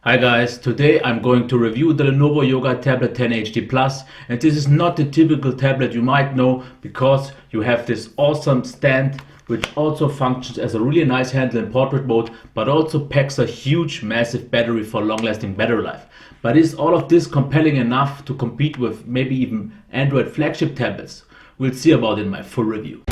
Hi guys, today I'm going to review the Lenovo Yoga Tablet 10 HD Plus, and this is not the typical tablet you might know because you have this awesome stand which also functions as a really nice handle in portrait mode, but also packs a huge massive battery for long-lasting battery life. But is all of this compelling enough to compete with maybe even Android flagship tablets? We'll see about it in my full review.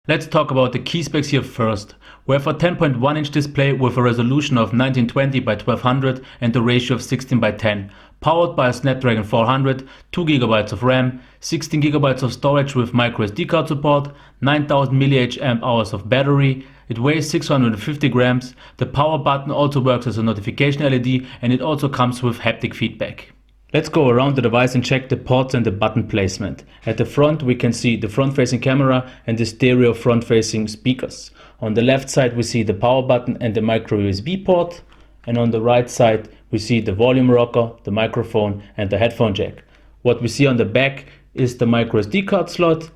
Let's talk about the key specs here first. We have a 10.1 inch display with a resolution of 1920 by 1200 and a ratio of 16 by 10, powered by a Snapdragon 400, 2GB of RAM, 16GB of storage with microSD card support, 9000 mAh of battery. It weighs 650 grams. The power button also works as a notification LED, and it also comes with haptic feedback. Let's go around the device and check the ports and the button placement. At the front we can see the front-facing camera and the stereo front-facing speakers. On the left side we see the power button and the micro USB port, and on the right side we see the volume rocker, the microphone and the headphone jack. What we see on the back is the micro SD card slot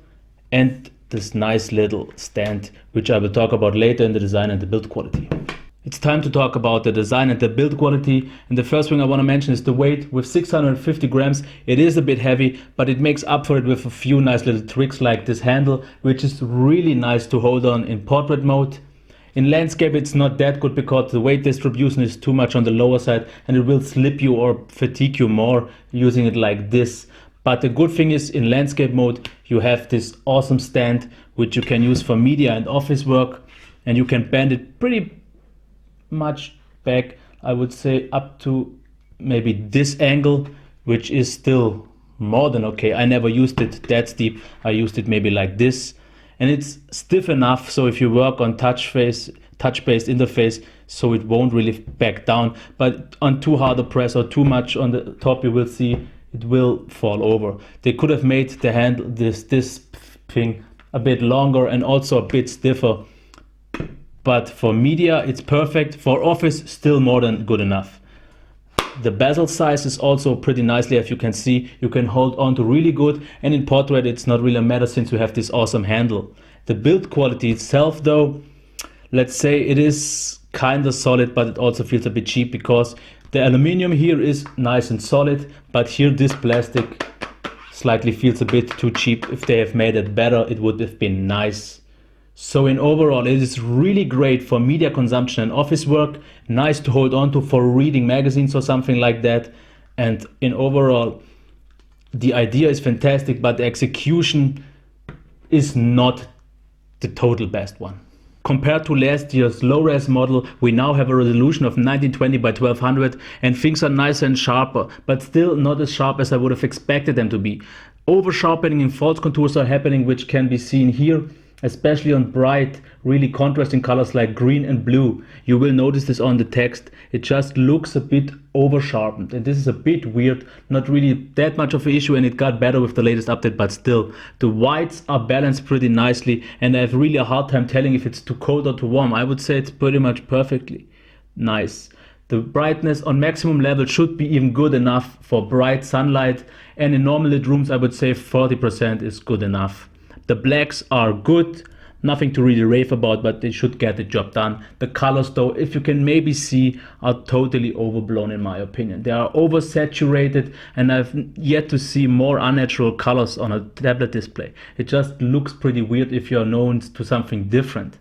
and this nice little stand, which I will talk about later in the design and the build quality. It's time to talk about the design and the build quality, and the first thing I want to mention is the weight. With 650 grams it is a bit heavy, but it makes up for it with a few nice little tricks like this handle, which is really nice to hold on in portrait mode. In landscape it's not that good because the weight distribution is too much on the lower side and it will slip you or fatigue you more using it like this. But the good thing is in landscape mode you have this awesome stand which you can use for media and office work, and you can bend it pretty much back, I would say up to maybe this angle, which is still more than okay. I never used it that steep. I used it maybe like this, and it's stiff enough so if you work on touch-based interface, so it won't really back down. But on too hard a press or too much on the top, you will see it will fall over. They could have made the handle, this thing, a bit longer and also a bit stiffer. But for media it's perfect. For office, still more than good enough. The bezel size is also pretty nicely, as you can see. You can hold on to really good, and in portrait it's not really a matter since you have this awesome handle. The build quality itself though, let's say it is kinda solid, but it also feels a bit cheap because the aluminium here is nice and solid, but here this plastic slightly feels a bit too cheap. If they have made it better it would have been nice. So in overall it is really great for media consumption and office work, nice to hold on to for reading magazines or something like that. And in overall the idea is fantastic, but the execution is not the total best one. Compared to last year's low-res model, we now have a resolution of 1920 by 1200 and things are nicer and sharper, but still not as sharp as I would have expected them to be. Over-sharpening and false contours are happening, which can be seen here, especially on bright, really contrasting colors like green and blue. You will notice this on the text. It just looks a bit over sharpened, and this is a bit weird. Not really that much of an issue, and it got better with the latest update, but still the whites are balanced pretty nicely, and I have really a hard time telling if it's too cold or too warm. I would say it's pretty much perfectly nice. The brightness on maximum level should be even good enough for bright sunlight, and in normal lit rooms I would say 40% is good enough. The blacks are good, nothing to really rave about, but they should get the job done. The colors though, if you can maybe see, are totally overblown in my opinion. They are oversaturated, and I've yet to see more unnatural colors on a tablet display. It just looks pretty weird if you're known to something different.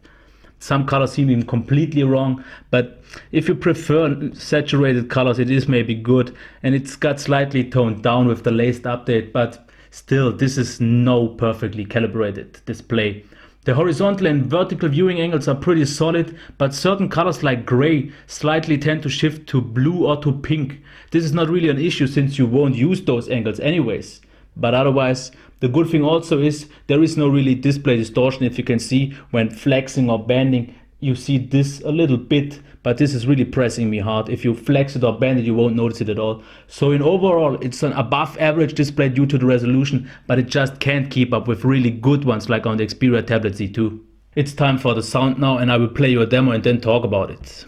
Some colors seem even completely wrong, but if you prefer saturated colors it is maybe good, and it's got slightly toned down with the latest update, but still, this is no perfectly calibrated display. The horizontal and vertical viewing angles are pretty solid, but certain colors like gray slightly tend to shift to blue or to pink. This is not really an issue since you won't use those angles anyways. But otherwise, the good thing also is there is no really display distortion. If you can see when flexing or bending, you see this a little bit, but this is really pressing me hard. If you flex it or bend it, you won't notice it at all. So in overall, it's an above average display due to the resolution, but it just can't keep up with really good ones like on the Xperia Tablet Z2. It's time for the sound now, and I will play you a demo and then talk about it.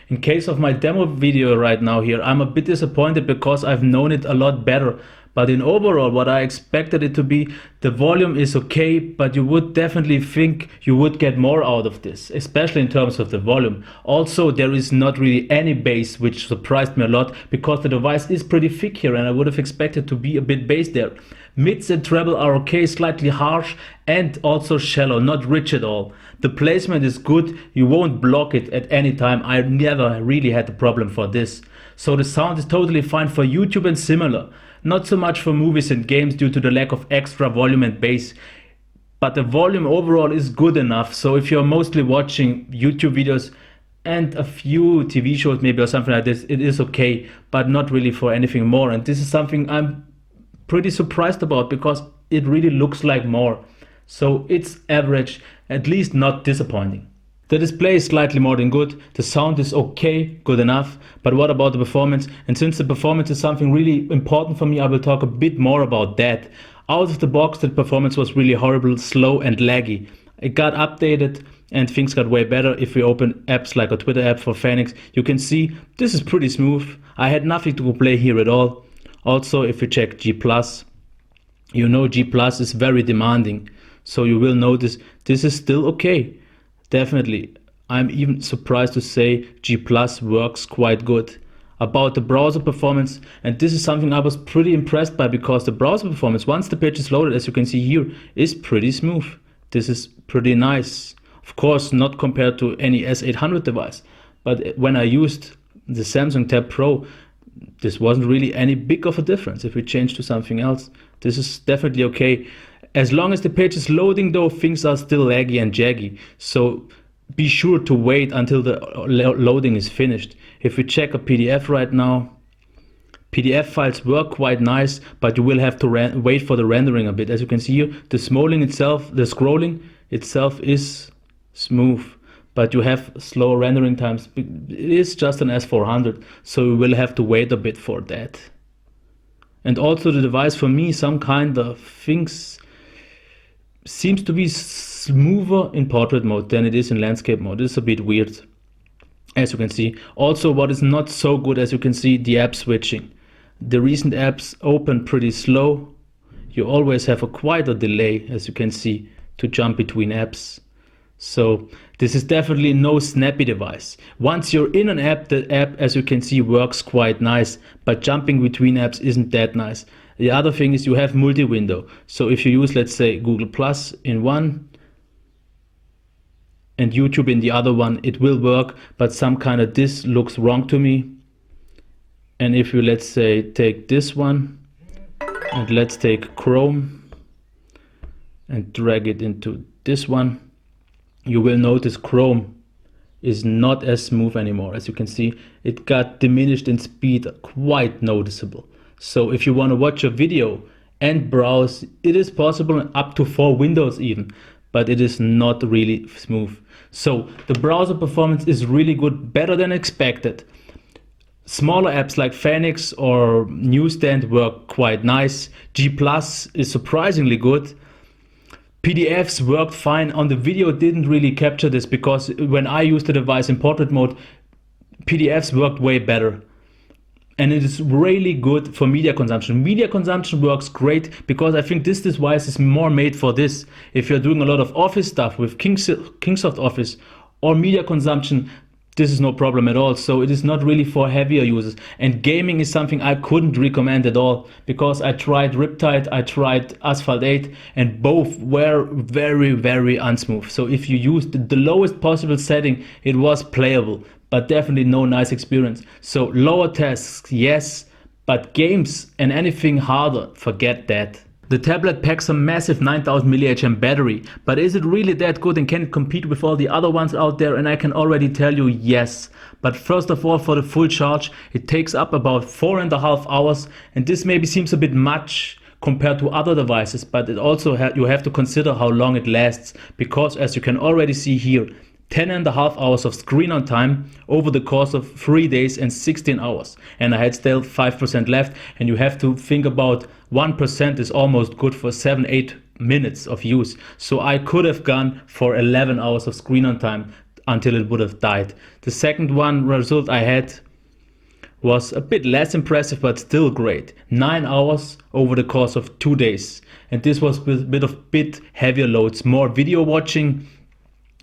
In case of my demo video right now here, I'm a bit disappointed because I've known it a lot better. But in overall, what I expected it to be, the volume is okay, but you would definitely think you would get more out of this, especially in terms of the volume. Also, there is not really any bass, which surprised me a lot because the device is pretty thick here and I would have expected to be a bit bass there. Mids and treble are okay, slightly harsh and also shallow, not rich at all. The placement is good, you won't block it at any time. I never really had a problem for this. So the sound is totally fine for YouTube and similar. Not so much for movies and games due to the lack of extra volume and bass. But the volume overall is good enough. So if you're mostly watching YouTube videos and a few TV shows maybe or something like this, it is okay, but not really for anything more. And this is something I'm pretty surprised about because it really looks like more. So it's average, at least not disappointing. The display is slightly more than good, the sound is okay, good enough, but what about the performance? And since the performance is something really important for me, I will talk a bit more about that. Out of the box, the performance was really horrible, slow and laggy. It got updated and things got way better. If we open apps like a Twitter app for Phoenix, you can see this is pretty smooth. I had nothing to complain here at all. Also, if you check G+, you know G+ is very demanding. So you will notice this is still okay. Definitely, I'm even surprised to say G+ works quite good. About the browser performance, and this is something I was pretty impressed by because the browser performance, once the page is loaded, as you can see here, is pretty smooth. This is pretty nice. Of course, not compared to any S800 device, but when I used the Samsung Tab Pro, this wasn't really any big of a difference. If we change to something else, this is definitely okay. As long as the page is loading though, things are still laggy and jaggy. So be sure to wait until the loading is finished. If we check a PDF right now, PDF files work quite nice, but you will have to wait for the rendering a bit. As you can see here, the scrolling itself is smooth, but you have slower rendering times. It is just an S400, so you will have to wait a bit for that. And also the device for me, some kind of things seems to be smoother in portrait mode than it is in landscape mode. This is a bit weird, as you can see. Also, what is not so good, as you can see, the app switching. The recent apps open pretty slow. You always have quite a delay, as you can see, to jump between apps. So this is definitely no snappy device. Once you're in an app, the app, as you can see, works quite nice, but jumping between apps isn't that nice. The other thing is you have multi-window. So if you use, let's say, Google Plus in one and YouTube in the other one, it will work, but some kind of this looks wrong to me. And if you, let's say, take this one and let's take Chrome and drag it into this one, you will notice Chrome is not as smooth anymore. As you can see, it got diminished in speed, quite noticeable. So if you want to watch a video and browse, it is possible up to 4 windows even, but it is not really smooth. So the browser performance is really good, better than expected. Smaller apps like Phoenix or Newsstand work quite nice. G+ is surprisingly good. PDFs worked fine. On the video didn't really capture this because when I used the device in portrait mode, PDFs worked way better. And it is really good for media consumption. Media consumption works great because I think this device is more made for this. If you're doing a lot of office stuff with Kingsoft Office or media consumption, this is no problem at all. So it is not really for heavier users. And gaming is something I couldn't recommend at all because I tried Riptide, I tried Asphalt 8, and both were very, very unsmooth. So if you used the lowest possible setting, it was playable, but definitely no nice experience. So lower tasks, yes, but games and anything harder, forget that. The tablet packs a massive 9000 mAh battery, but is it really that good and can it compete with all the other ones out there? And I can already tell you yes. But first of all, for the full charge, it takes up about 4.5 hours, and this maybe seems a bit much compared to other devices, but it also you have to consider how long it lasts, because as you can already see here, 10.5 hours of screen on time over the course of 3 days and 16 hours. And I had still 5% left, and you have to think about 1% is almost good for 7-8 minutes of use. So I could have gone for 11 hours of screen on time until it would have died. The second one result I had was a bit less impressive, but still great. 9 hours over the course of 2 days. And this was with a bit heavier loads, more video watching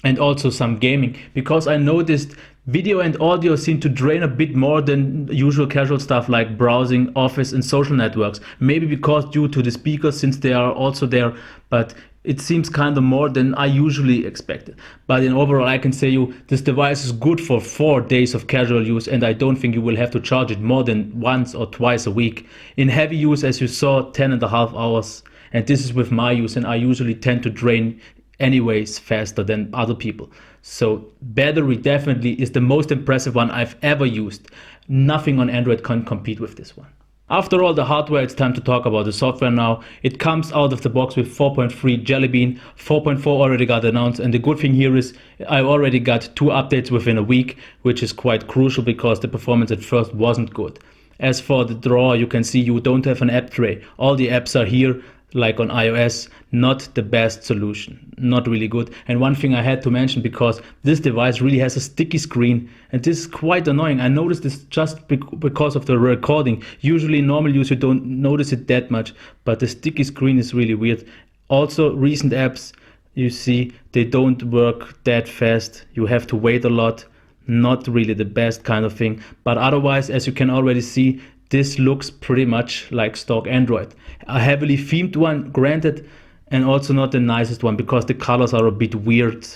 and also some gaming, because I noticed video and audio seem to drain a bit more than usual casual stuff like browsing, office and social networks. Maybe because due to the speakers, since they are also there, but it seems kind of more than I usually expected. But in overall, I can say you, this device is good for 4 days of casual use, and I don't think you will have to charge it more than once or twice a week. In heavy use, as you saw, 10.5 hours. And this is with my use, and I usually tend to drain anyways faster than other people. So battery definitely is the most impressive one I've ever used. Nothing on Android can compete with this one. After all the hardware, it's time to talk about the software now. It comes out of the box with 4.3 Jelly Bean. 4.4 already got announced, and the good thing here is I already got 2 updates within a week, which is quite crucial because the performance at first wasn't good. As for the drawer, you can see you don't have an app tray. All the apps are here, like on iOS. Not the best solution, not really good. And one thing I had to mention, because this device really has a sticky screen, and this is quite annoying. I noticed this just because of the recording. Usually in normal use you don't notice it that much, but the sticky screen is really weird. Also, recent apps, you see, they don't work that fast. You have to wait a lot. Not really the best kind of thing, but otherwise, as you can already see, this looks pretty much like stock Android. A heavily themed one, granted, and also not the nicest one because the colors are a bit weird.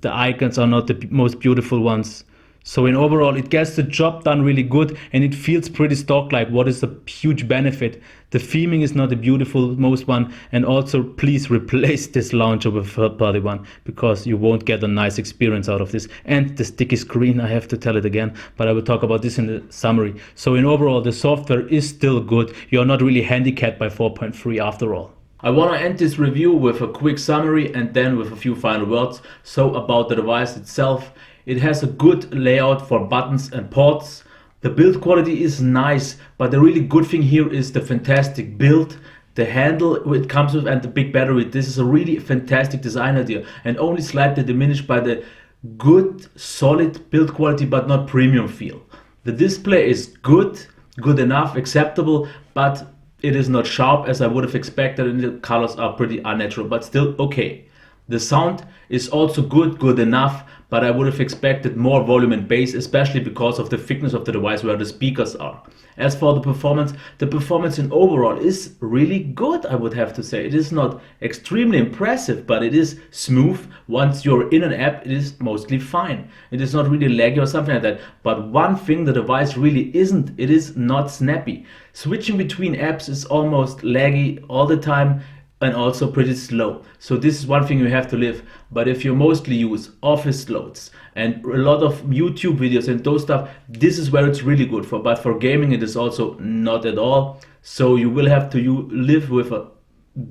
The icons are not the most beautiful ones. So in overall, it gets the job done really good, and it feels pretty stock-like, what is a huge benefit. The theming is not the beautiful most one, and also please replace this launcher with a third-party one, because you won't get a nice experience out of this. And the sticky screen, I have to tell it again, but I will talk about this in the summary. So in overall, the software is still good. You're not really handicapped by 4.3 after all. I want to end this review with a quick summary and then with a few final words. So about the device itself, it has a good layout for buttons and ports. The build quality is nice, but the really good thing here is the fantastic build, the handle it comes with, and the big battery. This is a really fantastic design idea, and only slightly diminished by the good solid build quality but not premium feel. The display is good enough, acceptable, but it is not sharp as I would have expected, and the colors are pretty unnatural, but still okay. The sound is also good enough, but I would have expected more volume and bass, especially because of the thickness of the device where the speakers are. As for the performance in overall is really good, I would have to say. It is not extremely impressive, but it is smooth. Once you're in an app, it is mostly fine. It is not really laggy or something like that. But one thing the device really isn't, it is not snappy. Switching between apps is almost laggy all the time, and also pretty slow. So this is one thing you have to live. But if you mostly use office loads and a lot of YouTube videos and those stuff, this is where it's really good for. But for gaming, it is also not at all. So you will have to live with a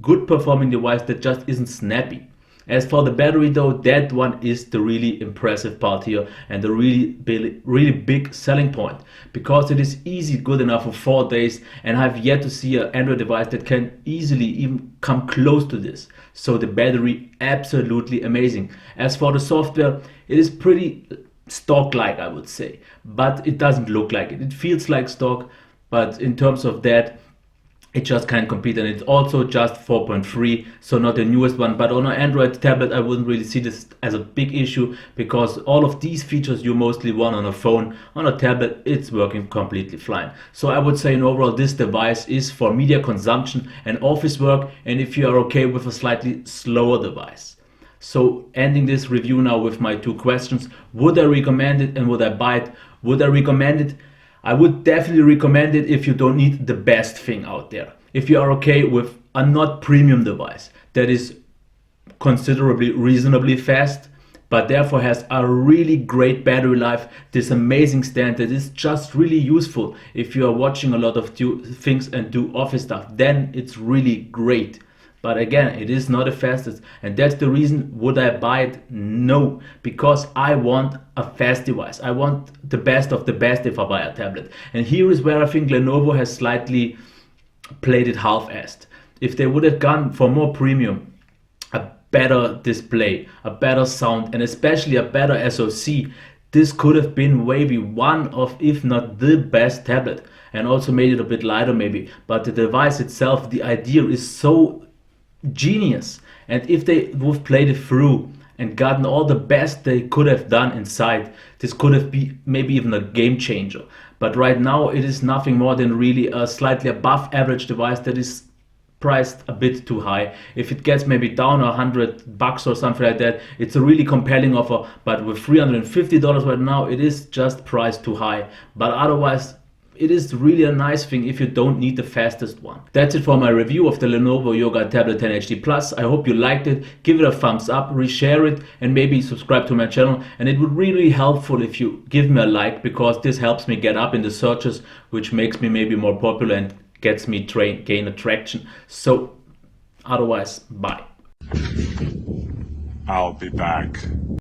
good performing device that just isn't snappy. As for the battery though, that one is the really impressive part here and the really big selling point, because it is easy good enough for 4 days, and I've yet to see an Android device that can easily even come close to this. So the battery, absolutely amazing. As for the software, it is pretty stock-like, I would say, but it doesn't look like it. It feels like stock, but in terms of that, it just can't compete, and it's also just 4.3, so not the newest one. But on an Android tablet, I wouldn't really see this as a big issue, because all of these features you mostly want on a phone. On a tablet, it's working completely fine. So I would say in overall, this device is for media consumption and office work, and if you are okay with a slightly slower device. So ending this review now with my 2 questions. Would I recommend it, and would I buy it? Would I recommend it? I would definitely recommend it if you don't need the best thing out there. If you are okay with a not premium device that is considerably reasonably fast, but therefore has a really great battery life, this amazing stand that is just really useful if you are watching a lot of things and do office stuff, then it's really great. But again, it is not the fastest, and that's the reason. Would I buy it? No, because I want a fast device. I want the best of the best if I buy a tablet. And here is where I think Lenovo has slightly played it half-assed. If they would have gone for more premium, a better display, a better sound, and especially a better SoC, this could have been maybe one of, if not the best tablet, and also made it a bit lighter maybe. But the device itself, the idea is so genius, and if they would have played it through and gotten all the best they could have done inside, this could have been maybe even a game changer. But right now it is nothing more than really a slightly above average device that is priced a bit too high. If it gets maybe down $100 or something like that, it's a really compelling offer. But with $350 right now, it is just priced too high. But otherwise, it is really a nice thing if you don't need the fastest one. That's it for my review of the Lenovo Yoga Tablet 10 HD Plus. I hope you liked it. Give it a thumbs up, reshare it, and maybe subscribe to my channel. And it would really be helpful if you give me a like, because this helps me get up in the searches, which makes me maybe more popular and gets me gain attraction. So otherwise, bye. I'll be back.